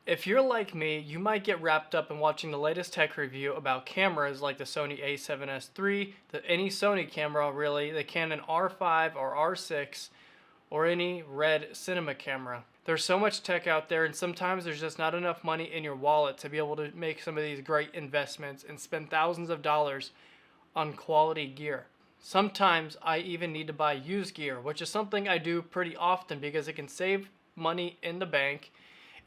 If you're like me, you might get wrapped up in watching the latest tech review about cameras like the Sony a7S III, any Sony camera really, the Canon R5 or R6, or any Red cinema camera. There's so much tech out there, and sometimes there's just not enough money in your wallet to be able to make some of these great investments and spend thousands of dollars on quality gear. Sometimes I even need to buy used gear, which is something I do pretty often because it can save money in the bank,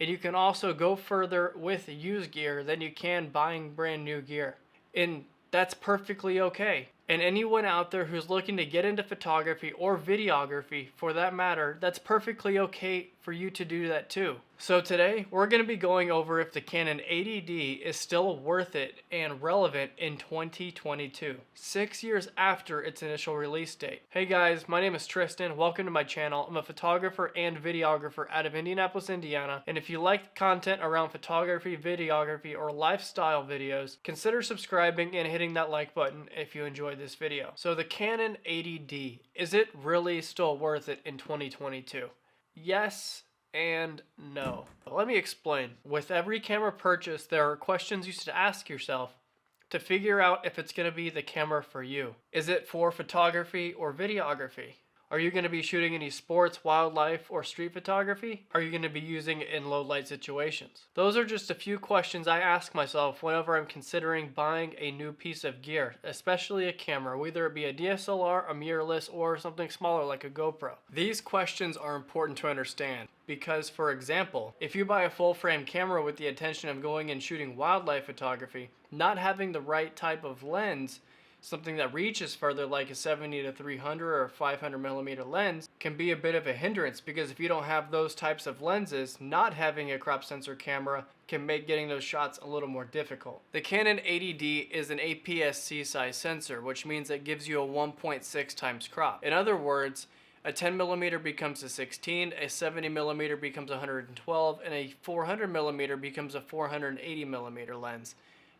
and you can also go further with used gear than you can buying brand new gear. And that's perfectly okay. And anyone out there who's looking to get into photography or videography for that matter, that's perfectly okay for you to do that too. So today we're going to be going over if the Canon 80D is still worth it and relevant in 2022, 6 years after its initial release date. Hey guys, my name is Tristan. Welcome to my channel. I'm a photographer and videographer out of Indianapolis, Indiana. And if you like content around photography, videography, or lifestyle videos, consider subscribing and hitting that like button if you enjoyed this video. So the Canon 80D, is it really still worth it in 2022? Yes and no. Let me explain. With every camera purchase, there are questions you should ask yourself to figure out if it's going to be the camera for you. Is it for photography or videography? Are you going to be shooting any sports, wildlife, or street photography? Are you going to be using it in low light situations? Those are just a few questions I ask myself whenever I'm considering buying a new piece of gear, especially a camera, whether it be a DSLR, a mirrorless, or something smaller like a GoPro. These questions are important to understand because, for example, if you buy a full frame camera with the intention of going and shooting wildlife photography, not having the right type of lens, something that reaches further like a 70 to 300 or 500 millimeter lens, can be a bit of a hindrance because if you don't have those types of lenses, not having a crop sensor camera can make getting those shots a little more difficult. The Canon 80D is an APS-C size sensor, which means it gives you a 1.6 times crop. In other words, a 10 millimeter becomes a 16, a 70 millimeter becomes a 112, and a 400 millimeter becomes a 480 millimeter lens,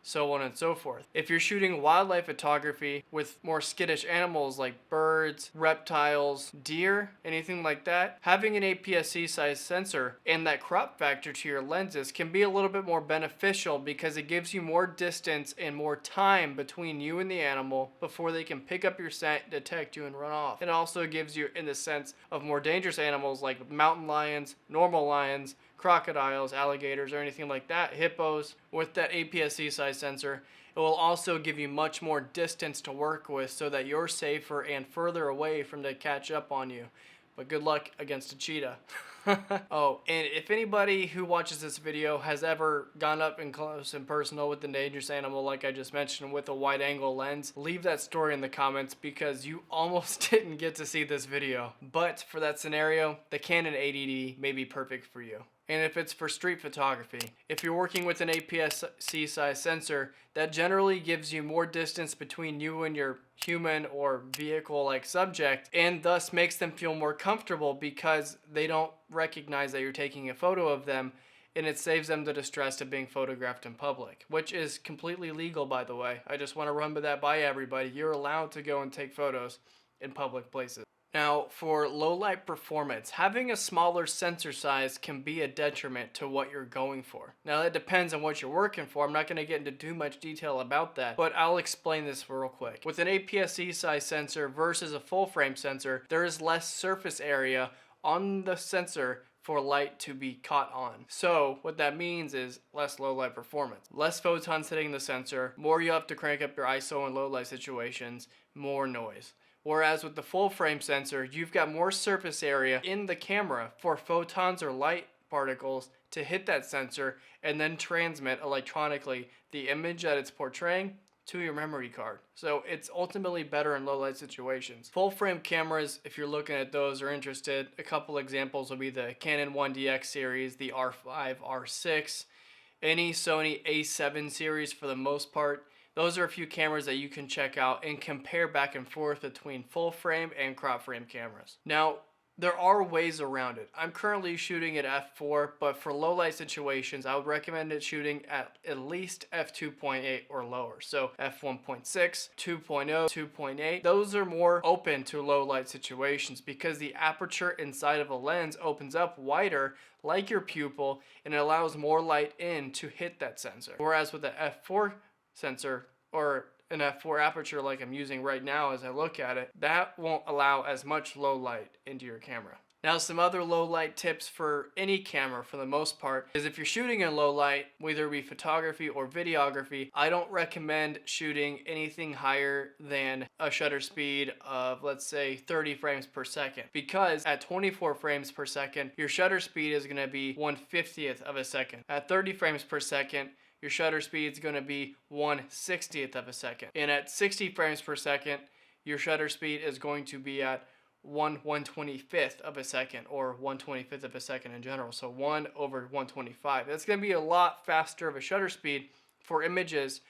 so on and so forth. If you're shooting wildlife photography with more skittish animals like birds, reptiles, deer, anything like that, having an APS-C size sensor and that crop factor to your lenses can be a little bit more beneficial because it gives you more distance and more time between you and the animal before they can pick up your scent, detect you, and run off. It also gives you in the sense of more dangerous animals like mountain lions, normal lions, crocodiles, alligators, or anything like that, hippos. With that APS-C size sensor, it will also give you much more distance to work with so that you're safer and further away from them to catch up on you. But good luck against a cheetah. Oh, and if anybody who watches this video has ever gone up and close and personal with the dangerous animal like I just mentioned with a wide angle lens, leave that story in the comments because you almost didn't get to see this video. But for that scenario, the Canon 80D may be perfect for you. And if it's for street photography, if you're working with an APS-C size sensor, that generally gives you more distance between you and your human or vehicle-like subject, and thus makes them feel more comfortable because they don't recognize that you're taking a photo of them, and it saves them the distress of being photographed in public, which is completely legal, by the way. I just want to run that by everybody. You're allowed to go and take photos in public places. Now, for low light performance, having a smaller sensor size can be a detriment to what you're going for. Now, that depends on what you're working for. I'm not going to get into too much detail about that, but I'll explain this real quick. With an APS-C size sensor versus a full frame sensor, there is less surface area on the sensor for light to be caught on. So what that means is less low light performance. Less photons hitting the sensor, more you have to crank up your ISO in low light situations, more noise. Whereas with the full frame sensor, you've got more surface area in the camera for photons or light particles to hit that sensor and then transmit electronically the image that it's portraying to your memory card. So it's ultimately better in low light situations. Full frame cameras, if you're looking at those or interested, a couple examples will be the Canon 1DX series, the R5, R6, any Sony A7 series for the most part. Those are a few cameras that you can check out and compare back and forth between full frame and crop frame cameras. Now, There are ways around it. I'm currently shooting at f4, but for low light situations, I would recommend it shooting at least f2.8 or lower. So f1.6, 2.0, 2.8. Those are more open to low light situations because the aperture inside of a lens opens up wider like your pupil and it allows more light in to hit that sensor. Whereas with the f4 sensor or an f4 aperture like I'm using right now as I look at it, that won't allow as much low light into your camera. Now, some other low light tips for any camera for the most part is if you're shooting in low light, whether it be photography or videography, I don't recommend shooting anything higher than a shutter speed of, let's say, 30 frames per second, because at 24 frames per second, your shutter speed is going to be 1/50th of a second. At 30 frames per second, your shutter speed is going to be 1/60th of a second. And at 60 frames per second, your shutter speed is going to be at 1/125th of a second, or 1/25th of a second in general. So 1/125. That's going to be a lot faster of a shutter speed for images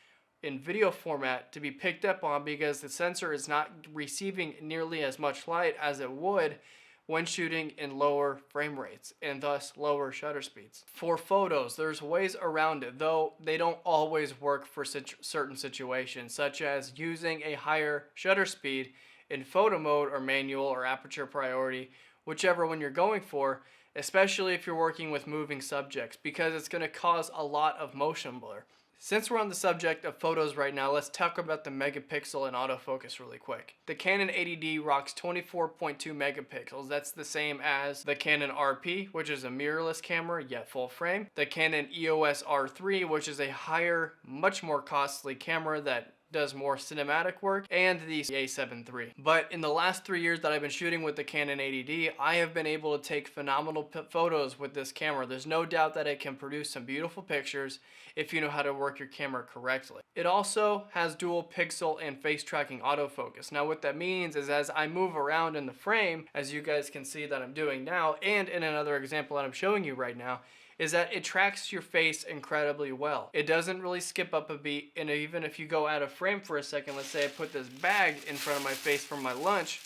in video format to be picked up on because the sensor is not receiving nearly as much light as it would when shooting in lower frame rates and thus lower shutter speeds. For photos, there's ways around it, though they don't always work for certain situations, such as using a higher shutter speed in photo mode or manual or aperture priority, whichever one you're going for, especially if you're working with moving subjects, because it's going to cause a lot of motion blur. Since we're on the subject of photos right now, let's talk about the megapixel and autofocus really quick. The Canon 80D rocks 24.2 megapixels. That's the same as the Canon RP, which is a mirrorless camera, yet full frame. The Canon EOS R3, which is a higher, much more costly camera that does more cinematic work, and the A7 III. But in the last 3 years that I've been shooting with the Canon 80D, I have been able to take phenomenal photos with this camera. There's no doubt that it can produce some beautiful pictures if you know how to work your camera correctly. It also has dual pixel and face tracking autofocus. Now what that means is as I move around in the frame, as you guys can see that I'm doing now, and in another example that I'm showing you right now, is that it tracks your face incredibly well. It doesn't really skip up a beat, and even if you go out of frame for a second, let's say I put this bag in front of my face for my lunch,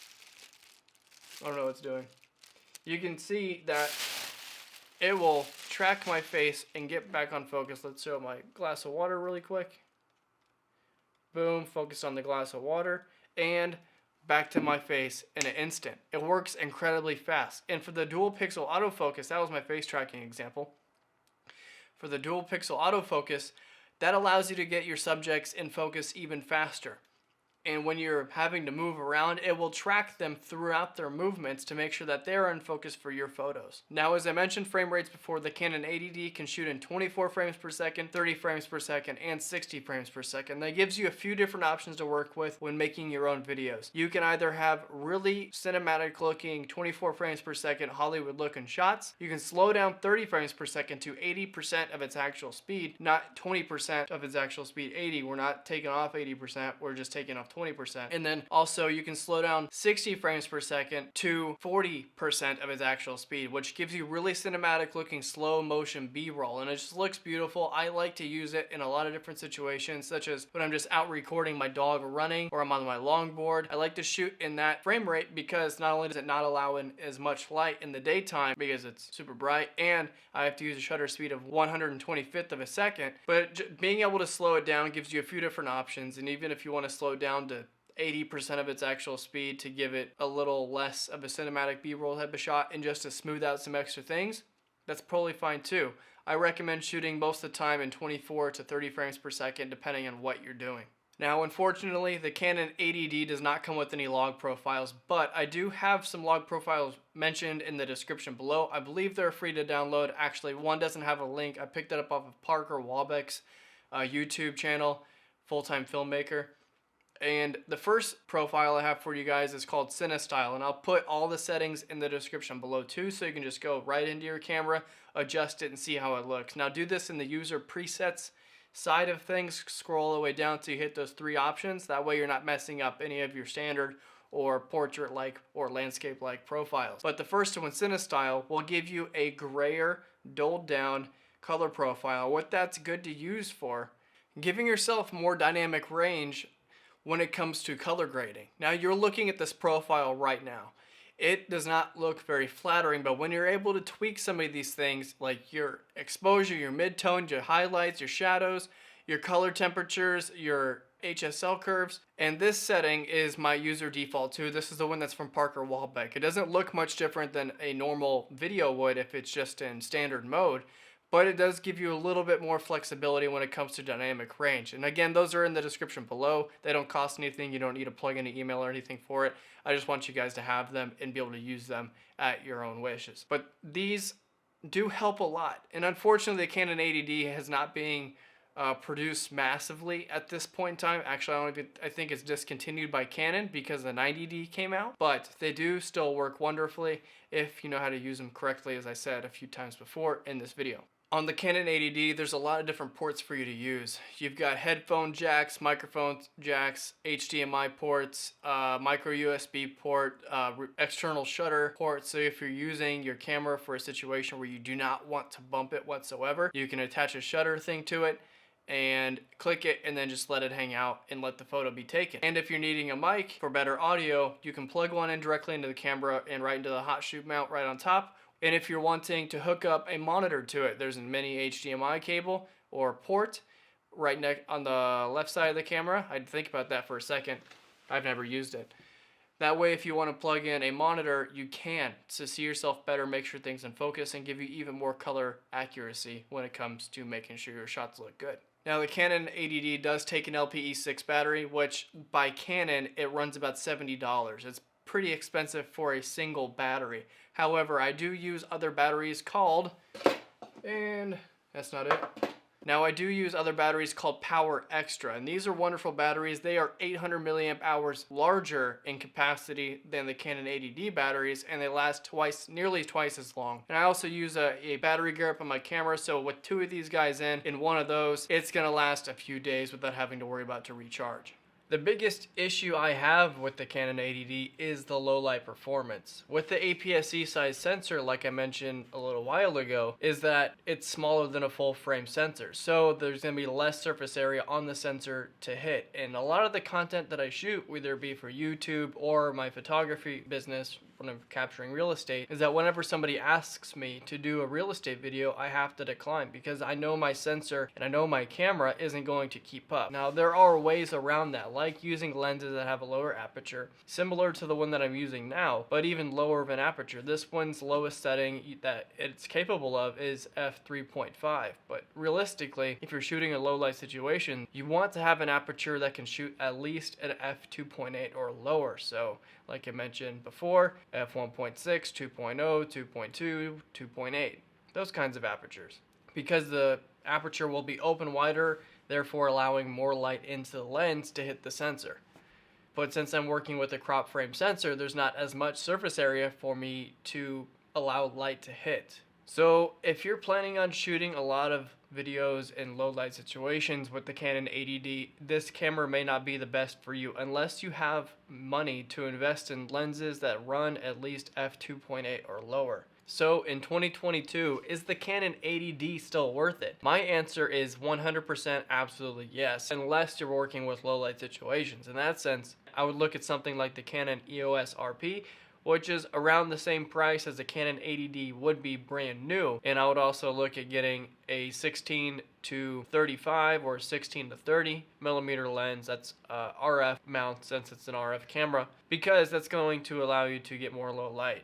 I don't know what it's doing. You can see that it will track my face and get back on focus. Let's show my glass of water really quick. Boom, focus on the glass of water, and back to my face in an instant. It works incredibly fast. And for the dual pixel autofocus, that was my face tracking example. For the dual pixel autofocus, that allows you to get your subjects in focus even faster. And when you're having to move around, it will track them throughout their movements to make sure that they're in focus for your photos. Now, as I mentioned frame rates before, the Canon 80D can shoot in 24 frames per second, 30 frames per second, and 60 frames per second. That gives you a few different options to work with when making your own videos. You can either have really cinematic looking 24 frames per second Hollywood looking shots. You can slow down 30 frames per second to 80% of its actual speed, not 20% of its actual speed, 80. We're not taking off 80%, we're just taking off 20%. And then also you can slow down 60 frames per second to 40% of its actual speed, which gives you really cinematic looking slow motion B-roll, and it just looks beautiful. I like to use it in a lot of different situations, such as when I'm just out recording my dog running or I'm on my longboard. I like to shoot in that frame rate because not only does it not allow in as much light in the daytime because it's super bright, and I have to use a shutter speed of 1/125th of a second, but being able to slow it down gives you a few different options. And even if you want to slow down to 80% of its actual speed to give it a little less of a cinematic B-roll type of shot and just to smooth out some extra things, that's probably fine too. I recommend shooting most of the time in 24 to 30 frames per second depending on what you're doing. Now, unfortunately, the Canon 80D does not come with any log profiles, but I do have some log profiles mentioned in the description below. I believe they're free to download. Actually, one doesn't have a link. I picked it up off of Parker Walbeck's YouTube channel, full-time filmmaker. And the first profile I have for you guys is called Cinestyle, and I'll put all the settings in the description below too, so you can just go right into your camera, adjust it, and see how it looks. Now, do this in the user presets side of things. Scroll all the way down till you hit those three options. That way you're not messing up any of your standard or portrait-like or landscape-like profiles. But the first one, Cinestyle, will give you a grayer, dulled down color profile. What that's good to use for, giving yourself more dynamic range when it comes to color grading. Now, you're looking at this profile right now, it does not look very flattering. But when you're able to tweak some of these things, like your exposure, your mid-tone, your highlights, your shadows, your color temperatures, your HSL curves, and this setting is my user default too. This is the one that's from Parker Walbeck. It doesn't look much different than a normal video would if it's just in standard mode, but it does give you a little bit more flexibility when it comes to dynamic range. And again, those are in the description below. They don't cost anything. You don't need to plug in an email or anything for it. I just want you guys to have them and be able to use them at your own wishes. But these do help a lot. And unfortunately, the Canon 80D has not been produced massively at this point in time. Actually, I think it's discontinued by Canon because the 90D came out. But they do still work wonderfully if you know how to use them correctly, as I said a few times before in this video. On the Canon 80D, there's a lot of different ports for you to use. You've got headphone jacks, microphone jacks, HDMI ports, micro USB port, external shutter port. So if you're using your camera for a situation where you do not want to bump it whatsoever, you can attach a shutter thing to it and click it and then just let it hang out and let the photo be taken. And if you're needing a mic for better audio, you can plug one in directly into the camera and right into the hot shoe mount right on top. And if you're wanting to hook up a monitor to it, there's a mini HDMI cable or port right on the left side of the camera. I'd think about that for a second. I've never used it. That way, if you want to plug in a monitor, you can to see yourself better, make sure things in focus, and give you even more color accuracy when it comes to making sure your shots look good. Now, the Canon 80D does take an LPE6 battery, which by Canon, it runs about $70. It's pretty expensive for a single battery. However, I do use other batteries called, and that's not it. Now, I do use other batteries called Power Extra, and these are wonderful batteries. They are 800 milliamp hours larger in capacity than the Canon 80D batteries, and they last nearly twice as long. And I also use a battery gear up on my camera, so with two of these guys in one of those, it's gonna last a few days without having to worry about to recharge. The biggest issue I have with the Canon 80D is the low light performance. With the APS-C size sensor, like I mentioned a little while ago, is that it's smaller than a full frame sensor. So there's gonna be less surface area on the sensor to hit. And a lot of the content that I shoot, whether it be for YouTube or my photography business, when I'm capturing real estate, is that whenever somebody asks me to do a real estate video, I have to decline because I know my sensor and I know my camera isn't going to keep up. Now, there are ways around that, like using lenses that have a lower aperture, similar to the one that I'm using now, but even lower of an aperture. This one's lowest setting that it's capable of is f3.5, but realistically, if you're shooting a low light situation, you want to have an aperture that can shoot at least at f2.8 or lower. So, like I mentioned before, f1.6, 2.0, 2.2, 2.8, those kinds of apertures. Because the aperture will be open wider, therefore allowing more light into the lens to hit the sensor. But since I'm working with a crop frame sensor, there's not as much surface area for me to allow light to hit. So if you're planning on shooting a lot of videos in low light situations with the Canon 80D, this camera may not be the best for you unless you have money to invest in lenses that run at least f2.8 or lower. So in 2022, is the Canon 80D still worth it? My answer is 100% absolutely yes, unless you're working with low light situations. In that sense, I would look at something like the Canon EOS RP, which is around the same price as the Canon 80D would be brand new. And I would also look at getting a 16 to 35 or 16 to 30 millimeter lens that's RF mount, since it's an RF camera, because that's going to allow you to get more low light.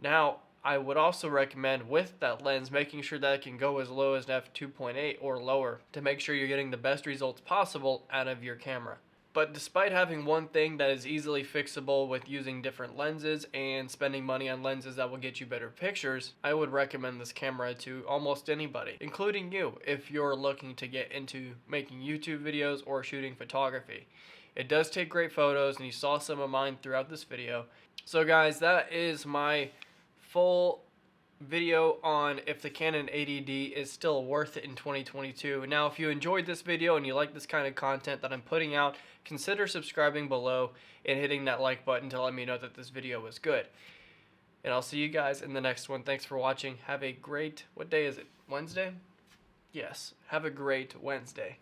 Now, I would also recommend with that lens making sure that it can go as low as f2.8 or lower to make sure you're getting the best results possible out of your camera. But despite having one thing that is easily fixable with using different lenses and spending money on lenses that will get you better pictures, I would recommend this camera to almost anybody, including you, if you're looking to get into making YouTube videos or shooting photography. It does take great photos, and you saw some of mine throughout this video. So guys, that is my full video on if the Canon 80D is still worth it in 2022. Now, if you enjoyed this video and you like this kind of content that I'm putting out, consider subscribing below and hitting that like button to let me know that this video was good. And I'll see you guys in the next one. Thanks for watching. Have a great, what day is it? Wednesday? Yes. Have a great Wednesday.